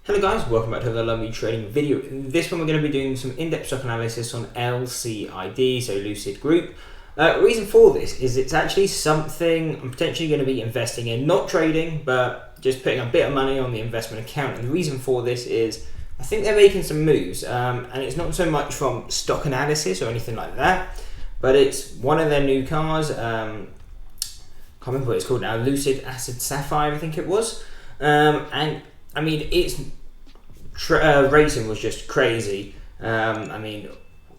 Hello guys, welcome back to another Lumley trading video. In this one we're going to be doing some in-depth stock analysis on LCID, so Lucid Group. Reason for this is it's actually something I'm potentially going to be investing in, not trading, but just putting a bit of money on the investment account. And the reason for this is I think they're making some moves, and it's not so much from stock analysis or anything like that, but it's one of their new cars. Can't remember what it's called now, Lucid Acid Sapphire I think it was, and I mean, its racing was just crazy. I mean,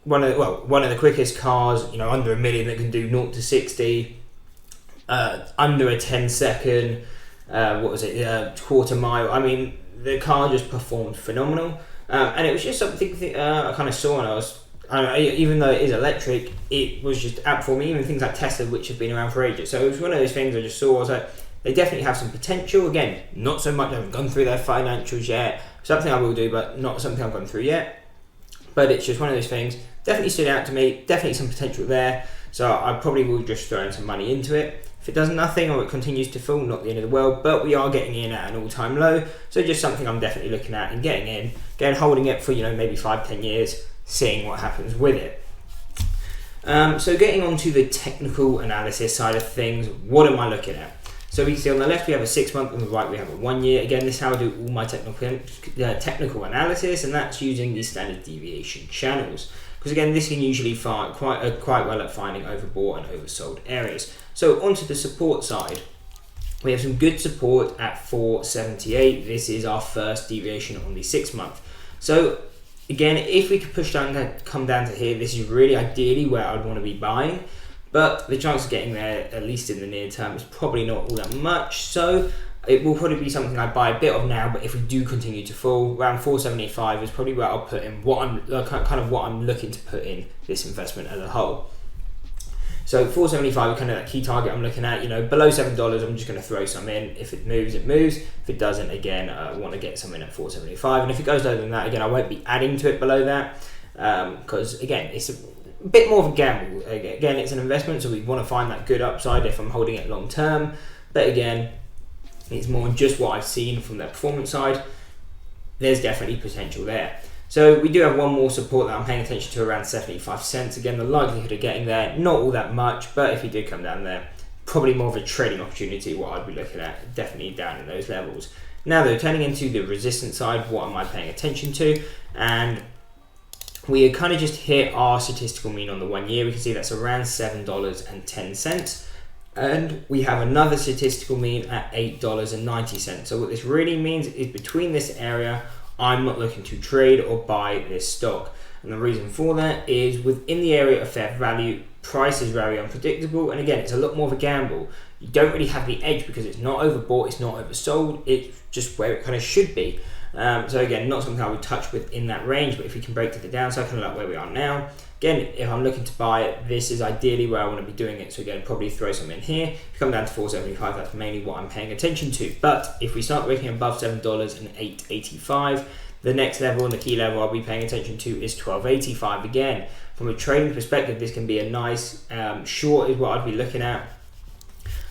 one of the quickest cars, under a million that can do 0 to 60, under a 10-second. Quarter mile. I mean, the car just performed phenomenal, and it was just something I kind of saw, and even though it is electric, it was just outperforming even things like Tesla, which have been around for ages. So it was one of those things I just saw. I was like, they definitely have some potential. Again, not so much. I haven't gone through their financials yet. Something I will do, but not something I've gone through yet. But it's just one of those things. Definitely stood out to me. Definitely some potential there. So I probably will just throw in some money into it. If it does nothing or it continues to fall, not the end of the world. But we are getting in at an all-time low. So just something I'm definitely looking at and getting in. Again, holding it for maybe 5-10 years, seeing what happens with it. So getting on to the technical analysis side of things, what am I looking at? So we can see on the left we have a 6 month, on the right we have a 1 year. Again, this is how I do all my technical analysis, and that's using the standard deviation channels. Because again, this can usually find quite well at finding overbought and oversold areas. So onto the support side, we have some good support at 478. This is our first deviation on the 6 month. So again, if we could push down, come down to here, this is really ideally where I'd want to be buying. But the chance of getting there, at least in the near term, is probably not all that much. So it will probably be something I buy a bit of now. But if we do continue to fall, around 475 is probably where I'll put in what I'm looking to put in this investment as a whole. So 475 is kind of that key target I'm looking at. Below $7, I'm just going to throw some in. If it moves, it moves. If it doesn't, again, I want to get some in at 475. And if it goes lower than that, again, I won't be adding to it below that, because again, it's a bit more of a gamble. Again, it's an investment, so we want to find that good upside if I'm holding it long term. But again, it's more just what I've seen from their performance side. There's definitely potential there. So we do have one more support that I'm paying attention to around 75 cents. Again, the likelihood of getting there, not all that much, but if you do come down there, probably more of a trading opportunity, what I'd be looking at, definitely down in those levels. Now though, turning into the resistance side, what am I paying attention to? And we kind of just hit our statistical mean on the 1 year. We can see that's around $7.10. And we have another statistical mean at $8.90. So what this really means is between this area, I'm not looking to trade or buy this stock. And the reason for that is within the area of fair value, price is very unpredictable. And again, it's a lot more of a gamble. You don't really have the edge because it's not overbought, it's not oversold. It's just where it kind of should be. So again, not something I would touch within that range, but if we can break to the downside, kind of like where we are now. Again, if I'm looking to buy it, this is ideally where I want to be doing it. So again, probably throw some in here. If you come down to 475, that's mainly what I'm paying attention to. But if we start breaking above $7 and $8.85, the next level and the key level I'll be paying attention to is $12.85. Again, from a trading perspective, this can be a nice short is what I'd be looking at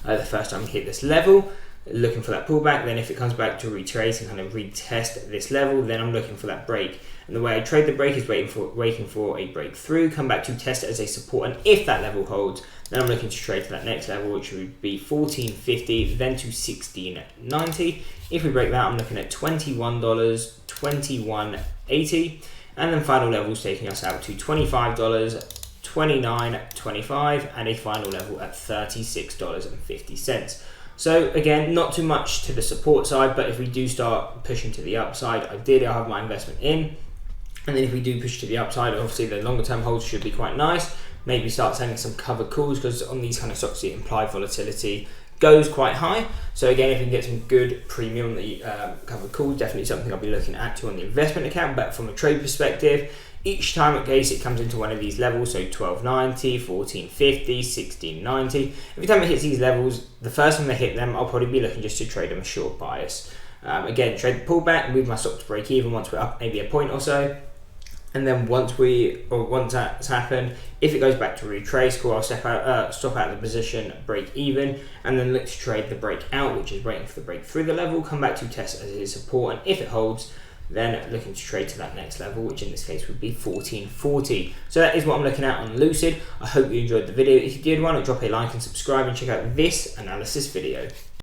the first time we hit this level. Looking for that pullback. Then if it comes back to retrace and kind of retest this level, then I'm looking for that break. And the way I trade the break is waiting for a breakthrough, come back to test it as a support, and if that level holds, then I'm looking to trade to that next level, which would be $14.50, then to $16.90. If we break that, I'm looking at $21, $21.80, and then final levels taking us out to $25, $29.25, and a final level at $36.50. So again, not too much to the support side, but if we do start pushing to the upside, ideally I'll have my investment in. And then if we do push to the upside, obviously the longer term holds should be quite nice. Maybe start sending some covered calls, because on these kind of stocks, the implied volatility goes quite high. So again, if we can get some good premium on the covered calls, definitely something I'll be looking at to on the investment account. But from a trade perspective, each time at case it comes into one of these levels, so $12.90, $14.50, $16.90. Every time it hits these levels, the first time they hit them, I'll probably be looking just to trade them a short bias. Again, trade the pullback, move my stock to break even once we're up maybe a point or so. And then once that's happened, if it goes back to retrace, cool, I'll stop out of the position, break even, and then look to trade the breakout, which is waiting for the break through the level, come back to test as a support, and if it holds, then looking to trade to that next level, which in this case would be 1440. So that is what I'm looking at on Lucid. I hope you enjoyed the video. If you did, why not drop a like and subscribe and check out this analysis video.